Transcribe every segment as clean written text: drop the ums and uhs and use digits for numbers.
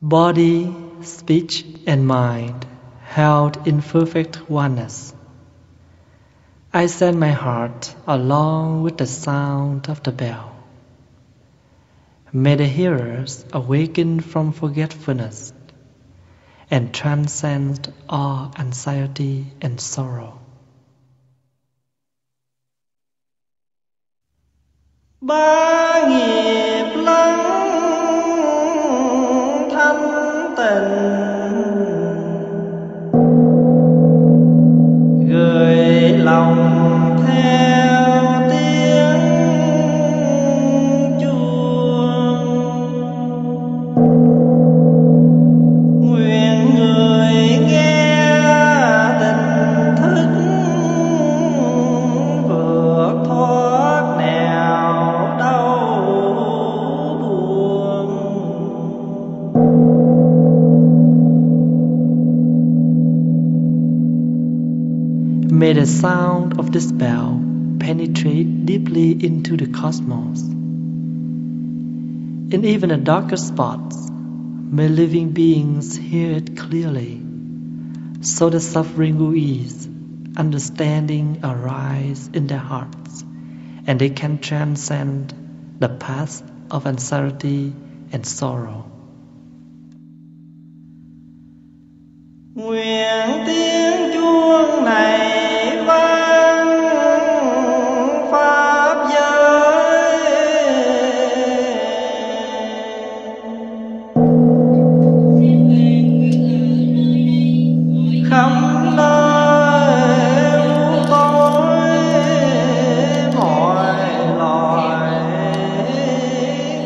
Body, speech, and mind held in perfect oneness. I send my heart along with the sound of the bell. May the hearers awaken from forgetfulness and transcend all anxiety and sorrow. Ba nghiệp lắng thanh tịnh, gửi lòng theo tiếng chuông. Nguyện người nghe tỉnh thức vượt thoát nẻo đau buồn. May the sound of this bell penetrate deeply into the cosmos. In even the darkest spots, may living beings hear it clearly, so the suffering will ease, understanding arise in their hearts, and they can transcend the path of anxiety and sorrow. Nguyện tiếng chuông này vang pháp giới, khắp nơi u tối mọi loài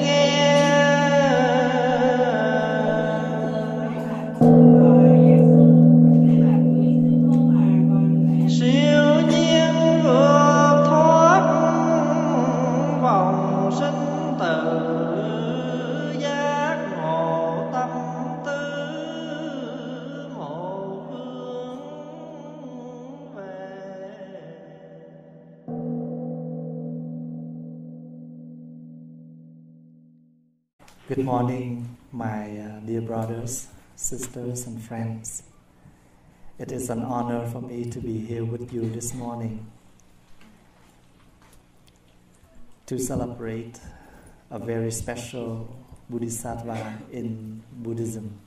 nghe. Siêu nhiên vượt thoát vòng sinh tử, giác ngộ tâm tư một hướng về. Good morning, my dear brothers, sisters, and friends. It is an honor for me to be here with you this morning to celebrate a very special Bodhisattva in Buddhism.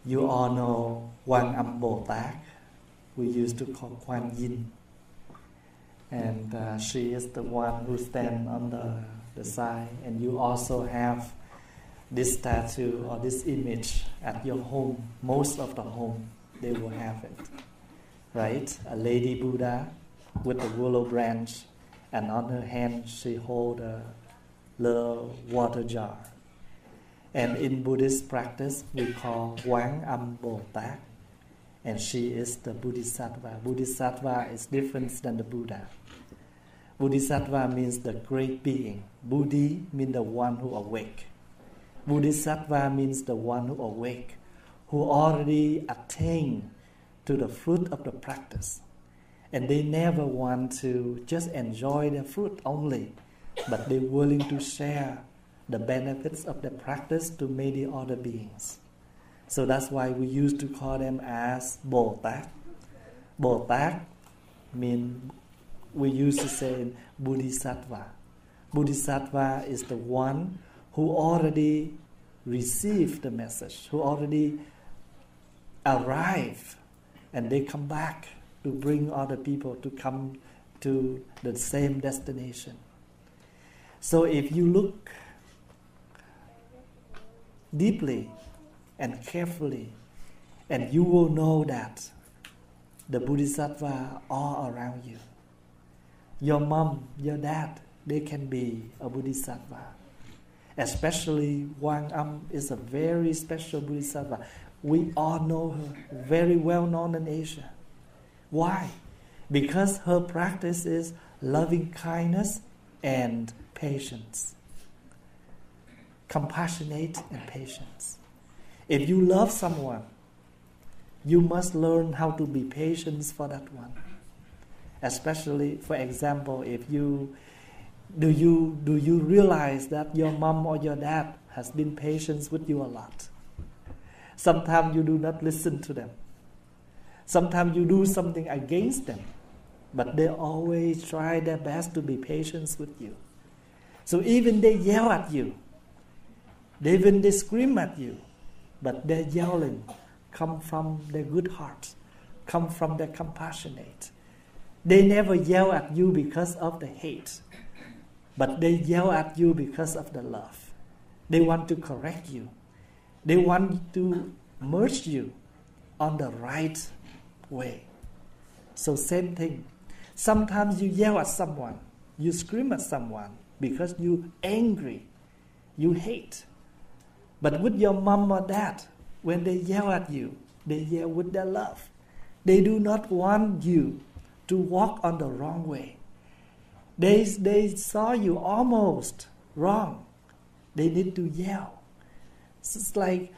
You all know Quang Âm Bồ Tát, we used to call Kuan Yin, and she is the one who stands on the side, and you also have this statue or this image at your home. Most of the home they will have it, right? A lady Buddha with a willow branch, and on her hand she holds a little water jar. And in Buddhist practice we call Quang Âm Bồ Tát, and she is the Bodhisattva. Bodhisattva is different than the Buddha. Bodhisattva means the great being. Buddhi means the one who awake. Bodhisattva means the one who awake, who already attained to the fruit of the practice. And they never want to just enjoy the fruit only, but they're willing to share the benefits of the practice to many other beings. So that's why we used to call them as Bồ Tát. Bồ Tát means, we used to say Bodhisattva. Bodhisattva is the one who already received the message, who already arrived, and they come back to bring other people to come to the same destination. So if you look deeply and carefully, and you will know that the Bodhisattva are around you. Your mom, your dad, they can be a Bodhisattva. Especially Quang Âm is a very special Bodhisattva. We all know her, very well known in Asia. Why? Because her practice is loving kindness and patience. Compassionate and patience. If you love someone, you must learn how to be patient for that one. Especially, for example, if you Do you realize that your mom or your dad has been patient with you a lot? Sometimes you do not listen to them. Sometimes you do something against them, but they always try their best to be patient with you. So even they yell at you, even they scream at you, but their yelling come from their good heart, come from their compassionate. They never yell at you because of the hate, but they yell at you because of the love. They want to correct you. They want to merge you on the right way. So same thing. Sometimes you yell at someone, you scream at someone because you angry, you hate. But with your mom or dad, when they yell at you, they yell with their love. They do not want you to walk on the wrong way. They saw you almost wrong. They need to yell. It's like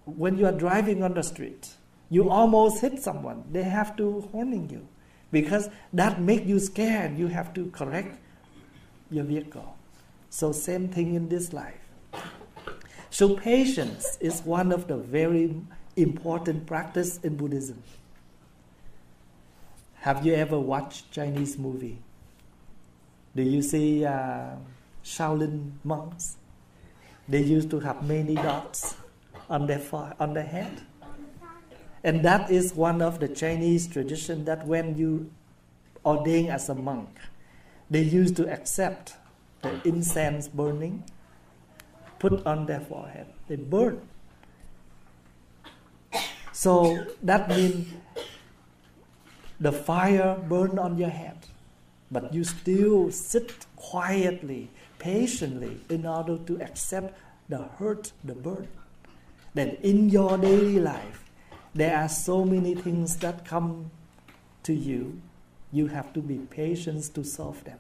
when you are driving on the street, you almost hit someone. They have to warning you because that makes you scared. You have to correct your vehicle. So same thing in this life. So patience is one of the very important practice in Buddhism. Have you ever watched Chinese movie? Do you see Shaolin monks? They used to have many dots on their head. And that is one of the Chinese tradition that when you ordain as a monk, they used to accept the incense burning, put on their forehead. They burn. So that means the fire burn on your head, but you still sit quietly, patiently, in order to accept the hurt, the burn. Then in your daily life, there are so many things that come to you. You have to be patient to solve them.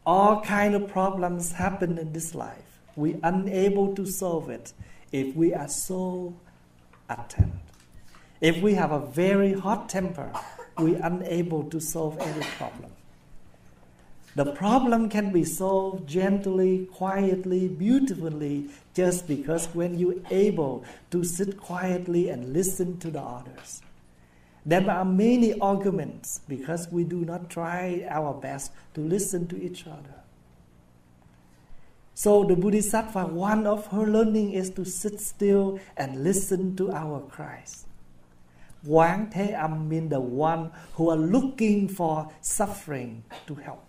All kind of problems happen in this life. We unable to solve it if we are so attentive. If we have a very hot temper, we unable to solve any problem. The problem can be solved gently, quietly, beautifully, just because when you're able to sit quietly and listen to the others. There are many arguments because we do not try our best to listen to each other. So the Bodhisattva, one of her learning is to sit still and listen to our cries. Quán Thế Âm means the one who are looking for suffering to help.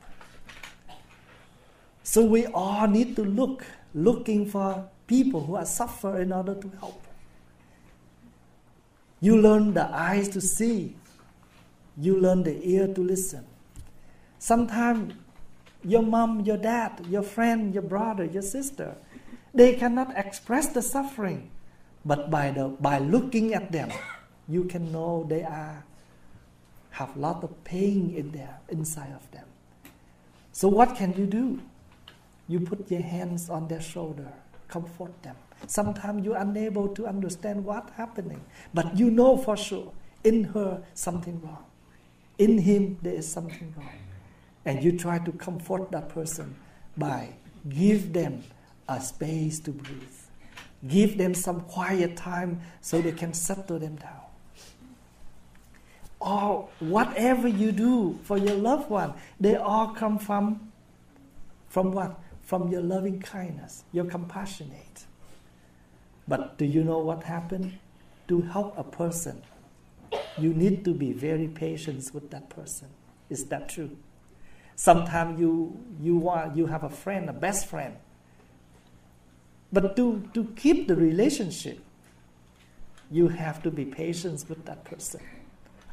So we all need to looking for people who are suffering in order to help. You learn the eyes to see. You learn the ear to listen. Sometimes your mom, your dad, your friend, your brother, your sister, they cannot express the suffering. But by looking at them, you can know they have a lot of pain inside of them. So what can you do? You put your hands on their shoulder, comfort them. Sometimes you're unable to understand what's happening, but you know for sure, in her something wrong. In him there is something wrong. And you try to comfort that person by give them a space to breathe. Give them some quiet time so they can settle them down. Or whatever you do for your loved one, they all come from what? From your loving kindness, your compassionate. But do you know what happened? To help a person, you need to be very patient with that person. Is that true? Sometimes you have a friend, a best friend. But to keep the relationship, you have to be patient with that person.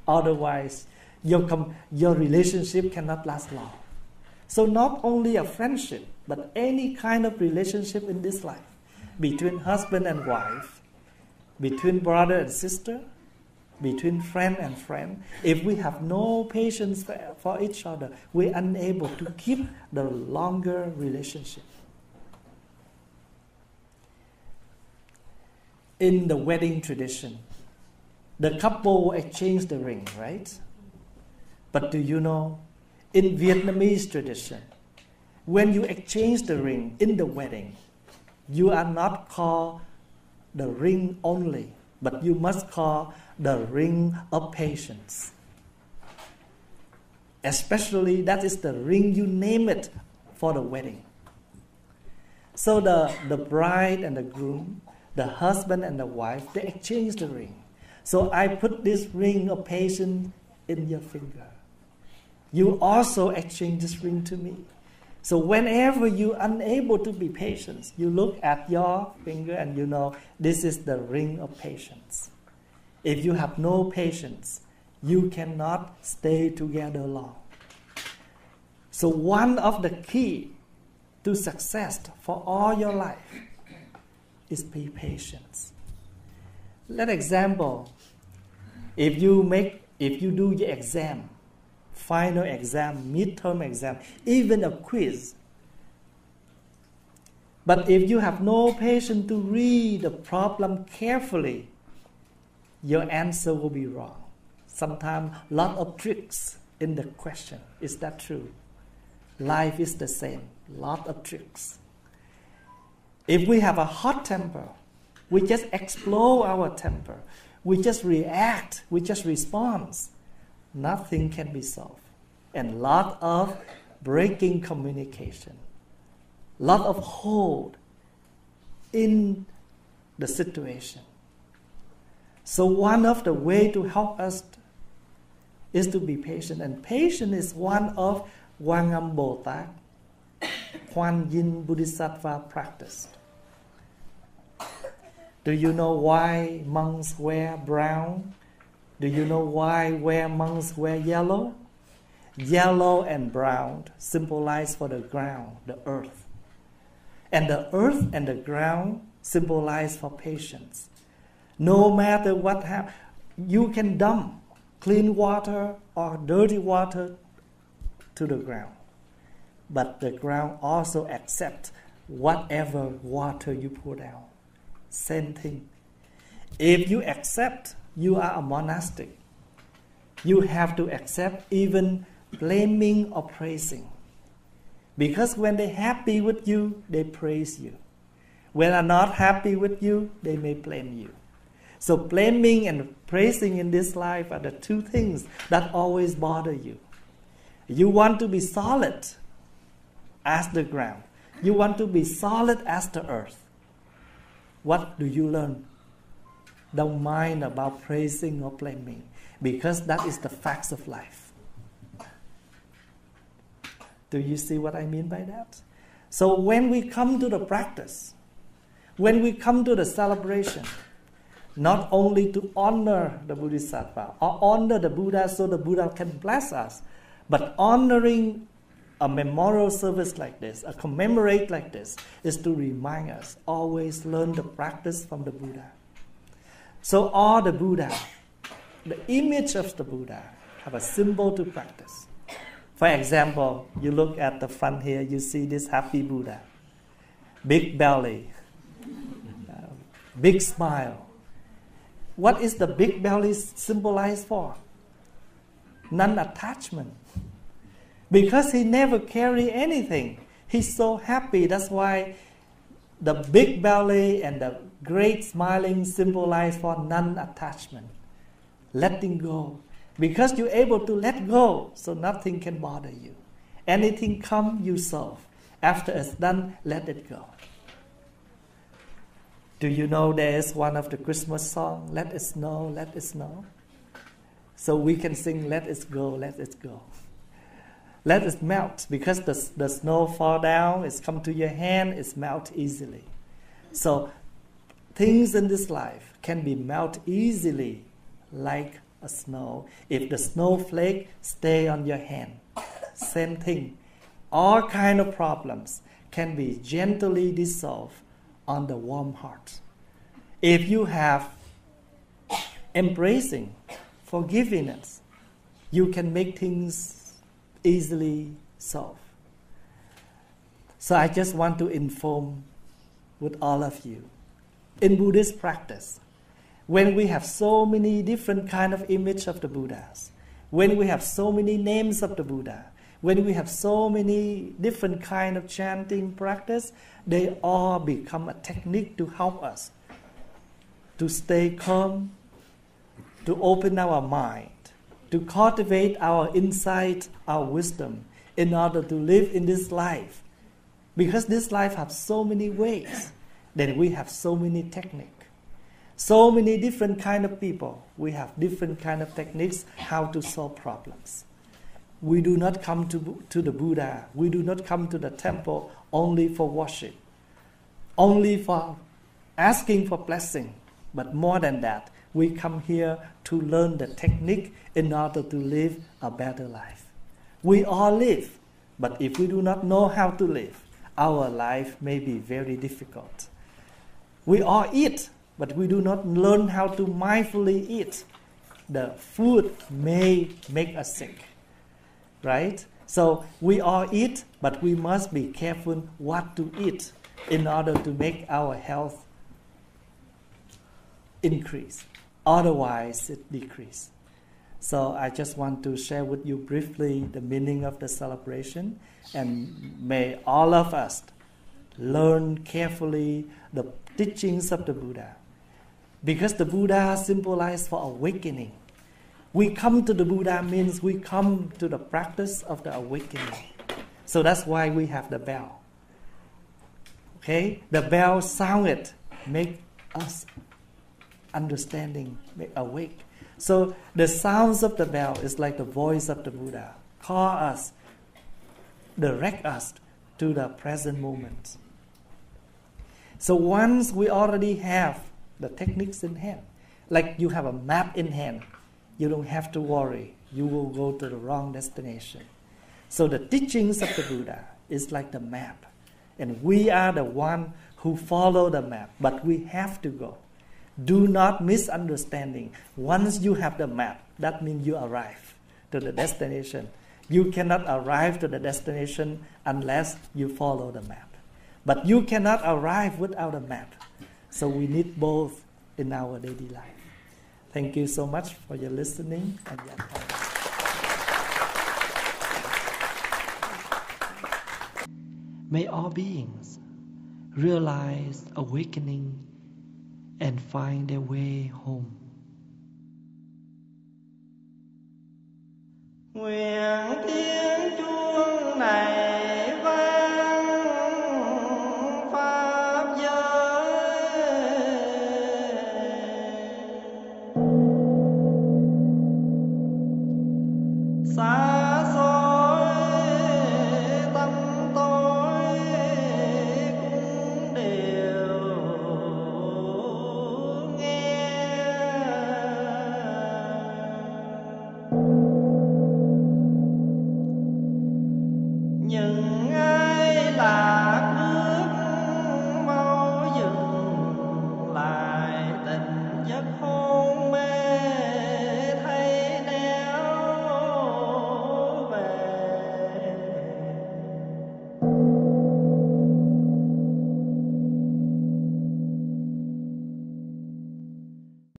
Otherwise, your relationship cannot last long. So not only a friendship, but any kind of relationship in this life, between husband and wife, between brother and sister, between friend and friend, if we have no patience for each other, we're unable to keep the longer relationship. In the wedding tradition, the couple exchange the ring, right? But do you know, In Vietnamese tradition, when you exchange the ring in the wedding, you are not called the ring only, but you must call the ring of patience. Especially that is the ring you name it for the wedding. So the bride and the groom, the husband and the wife, they exchange the ring. So I put this ring of patience in your finger. You also exchange this ring to me. So whenever you're unable to be patient, you look at your finger and you know this is the ring of patience. If you have no patience, you cannot stay together long. So one of the key to success for all your life is be patient. Let example, if you do your exam, final exam, midterm exam, even a quiz, but if you have no patience to read the problem carefully, your answer will be wrong. Sometimes a lot of tricks in the question. Is that true? Life is the same. Lot of tricks. If we have a hot temper, we just explode our temper. We just react. We just respond. Nothing can be solved. And lot of breaking communication. Lot of hold in the situation. So one of the way to help us is to be patient. And patience is one of Wangam Bồ-Tát, Kuan Yin Bodhisattva practice. Do you know why monks wear brown? Do you know why monks wear yellow? Yellow and brown symbolize for the ground, the earth. And the earth and the ground symbolize for patience. No matter what happens, you can dump clean water or dirty water to the ground. But the ground also accepts whatever water you put out. Same thing. If you accept, you are a monastic. You have to accept even blaming or praising. Because when they're happy with you, they praise you. When they're not happy with you, they may blame you. So blaming and praising in this life are the two things that always bother you. You want to be solid as the ground. You want to be solid as the earth. What do you learn? Don't mind about praising or blaming, because that is the facts of life. Do you see what I mean by that? So when we come to the practice, when we come to the celebration, not only to honor the Bodhisattva or honor the Buddha so the Buddha can bless us, but honoring a memorial service like this, a commemorate like this, is to remind us, always learn the practice from the Buddha. So all the Buddha, the image of the Buddha, have a symbol to practice. For example, you look at the front here, you see this happy Buddha. Big belly, big smile. What is the big belly symbolized for? Non-attachment. Because he never carry anything. He's so happy. That's why the big belly and the great smiling symbolize for non-attachment. Letting go. Because you're able to let go, so nothing can bother you. Anything come, you solve. After it's done, let it go. Do you know there is one of the Christmas song, Let It Snow, Let It Snow? So we can sing, let it go, let it go. Let it melt, because the snow fall down, it's come to your hand, it's melt easily. So things in this life can be melt easily like a snow. If the snowflake stay on your hand, same thing. All kind of problems can be gently dissolved on the warm heart. If you have embracing, forgiveness, you can make things easily solved. So I just want to inform with all of you. In Buddhist practice, when we have so many different kind of image of the Buddhas, when we have so many names of the Buddha, When we have so many different kind of chanting practice, they all become a technique to help us to stay calm, to open our mind, to cultivate our insight, our wisdom, in order to live in this life. Because this life has so many ways, then we have so many techniques. So many different kind of people. We have different kind of techniques how to solve problems. We do not come to the Buddha. We do not come to the temple only for worship, only for asking for blessing. But more than that, we come here to learn the technique in order to live a better life. We all live, but if we do not know how to live, our life may be very difficult. We all eat, but we do not learn how to mindfully eat. The food may make us sick, right? So we all eat, but we must be careful what to eat in order to make our health increase. Otherwise, it decreases. So I just want to share with you briefly the meaning of the celebration, and may all of us learn carefully the teachings of the Buddha. Because the Buddha symbolizes for awakening. We come to the Buddha means we come to the practice of the awakening. So that's why we have the bell. Okay? The bell sounded, make us understanding, make awake. So the sounds of the bell is like the voice of the Buddha. Call us, direct us to the present moment. So once we already have the techniques in hand, like you have a map in hand, you don't have to worry. You will go to the wrong destination. So the teachings of the Buddha is like the map. And we are the one who follow the map, but we have to go. Do not misunderstanding. Once you have the map, that means you arrive to the destination. You cannot arrive to the destination unless you follow the map. But you cannot arrive without a map. So we need both in our daily life. Thank you so much for your listening and your attention. May all beings realize awakening and find their way home. Nguyện